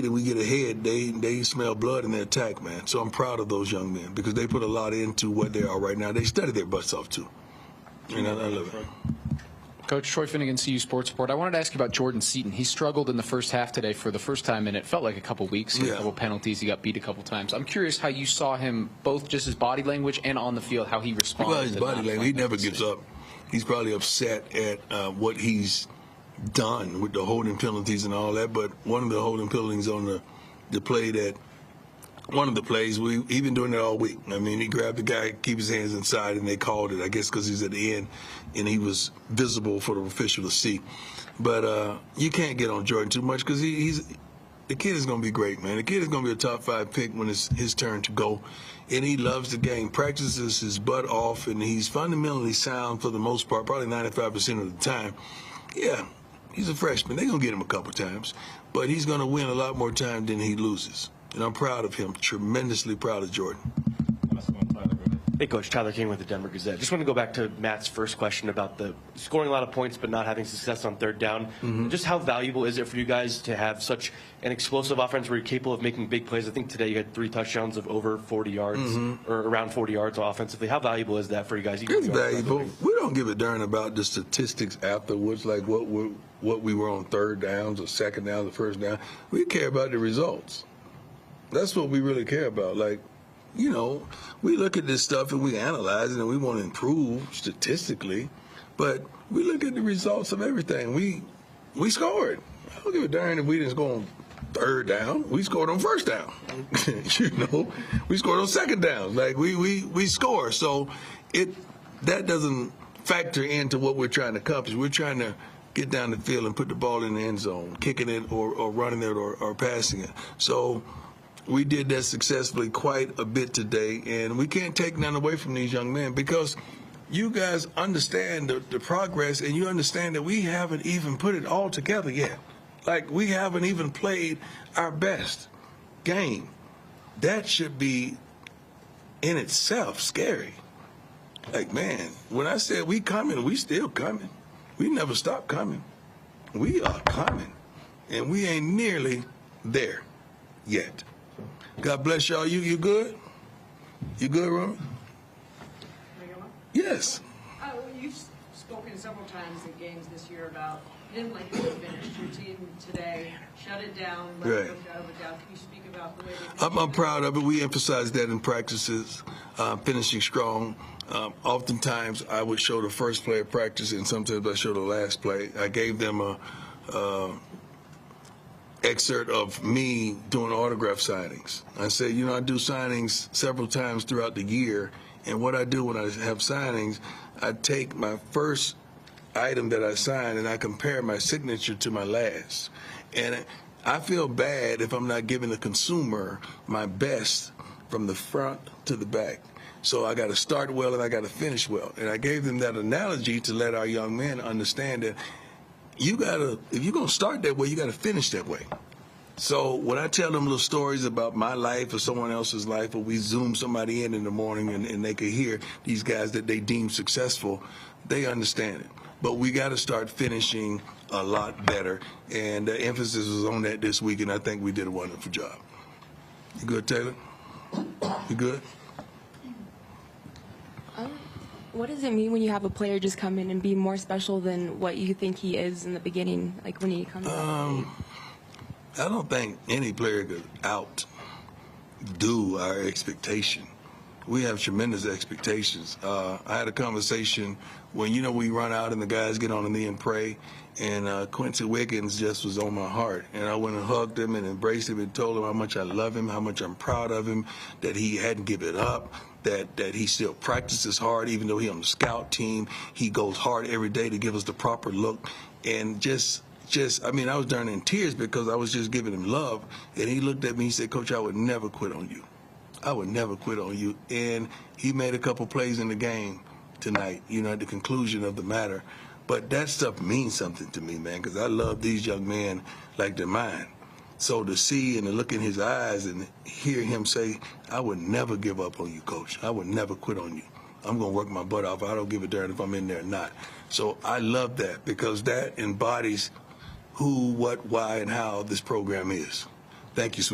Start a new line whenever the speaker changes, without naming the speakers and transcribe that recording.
and we get ahead, they smell blood and they attack, man. So I'm proud of those young men because they put a lot into what they are right now. They study their butts off, too. And I love it.
Coach, Troy Finnegan, CU Sports Report. I wanted to ask you about Jordan Seaton. He struggled in the first half today for the first time, and it felt like a couple weeks. He had a couple penalties. He got beat a couple times. I'm curious how you saw him, both just his body language and on the field, how he responded.
Well, his body language, he never gives up. He's probably upset at what he's done with the holding penalties and all that, but one of the holding penalties on the play that one of the plays, we've been doing it all week. I mean, he grabbed the guy, keep his hands inside, and they called it, I guess because he's at the end, and he was visible for the official to see. But you can't get on Jordan too much because the kid is going to be great, man. The kid is going to be a top 5 pick when it's his turn to go. And he loves the game, practices his butt off, and he's fundamentally sound for the most part, probably 95% of the time. Yeah, he's a freshman. They're going to get him a couple times. But he's going to win a lot more time than he loses. And I'm proud of him, tremendously proud of Jordan.
Hey, Coach. Tyler King with the Denver Gazette. Just want to go back to Matt's first question about the scoring a lot of points but not having success on third down. Just how valuable is it for you guys to have such an explosive offense where you're capable of making big plays? I think today you had 3 touchdowns of over 40 yards or around 40 yards offensively. How valuable is that for you guys?
It's valuable. We don't give a darn about the statistics afterwards, like what we were on third downs or second downs or first down. We care about the results. That's what we really care about. Like, you know, we look at this stuff and we analyze it and we want to improve statistically, but we look at the results of everything. We scored. I don't give a darn if we didn't score on third down. We scored on first down. You know, we scored on second down. Like we score. So that doesn't factor into what we're trying to accomplish. We're trying to get down the field and put the ball in the end zone, kicking it or running it or passing it. So we did that successfully quite a bit today, and we can't take none away from these young men because you guys understand the progress, and you understand that we haven't even put it all together yet. Like, we haven't even played our best game. That should be, in itself, scary. Like, man, when I said we coming, we still coming. We never stop coming. We are coming, and we ain't nearly there yet. God bless y'all. You good? You good, Roman? Yes.
You've spoken several times in games this year about you didn't like the way you finished. Your team today shut it down, let it go down. Can you speak about the way they finished?
I'm proud of it. We emphasize that in practices, finishing strong. Oftentimes, I would show the first play of practice, and sometimes I show the last play. I gave them a excerpt of me doing autograph signings. I said, you know, I do signings several times throughout the year, and what I do when I have signings, I take my first item that I sign and I compare my signature to my last. And I feel bad if I'm not giving the consumer my best from the front to the back. So I got to start well and I got to finish well. And I gave them that analogy to let our young men understand that you gotta, if you're gonna start that way, you gotta finish that way. So when I tell them little stories about my life or someone else's life, or we Zoom somebody in the morning and they could hear these guys that they deem successful, they understand it. But we gotta start finishing a lot better, and the emphasis was on that this week, and I think we did a wonderful job. You good, Taylor? You good?
What does it mean when you have a player just come in and be more special than what you think he is in the beginning, like when he comes out?
I don't think any player could outdo our expectation. We have tremendous expectations. I had a conversation when, you know, we run out and the guys get on the knee and pray, and Quincy Wiggins just was on my heart. And I went and hugged him and embraced him and told him how much I love him, how much I'm proud of him, that he hadn't given up, that he still practices hard, even though he's on the scout team. He goes hard every day to give us the proper look. And I mean, I was darn in tears because I was just giving him love. And he looked at me, he said, Coach, I would never quit on you. I would never quit on you. And he made a couple plays in the game tonight, you know, at the conclusion of the matter. But that stuff means something to me, man, because I love these young men like they're mine. So to see and to look in his eyes and hear him say, I would never give up on you, Coach. I would never quit on you. I'm going to work my butt off. I don't give a darn if I'm in there or not. So I love that because that embodies who, what, why, and how this program is. Thank you, sweetie.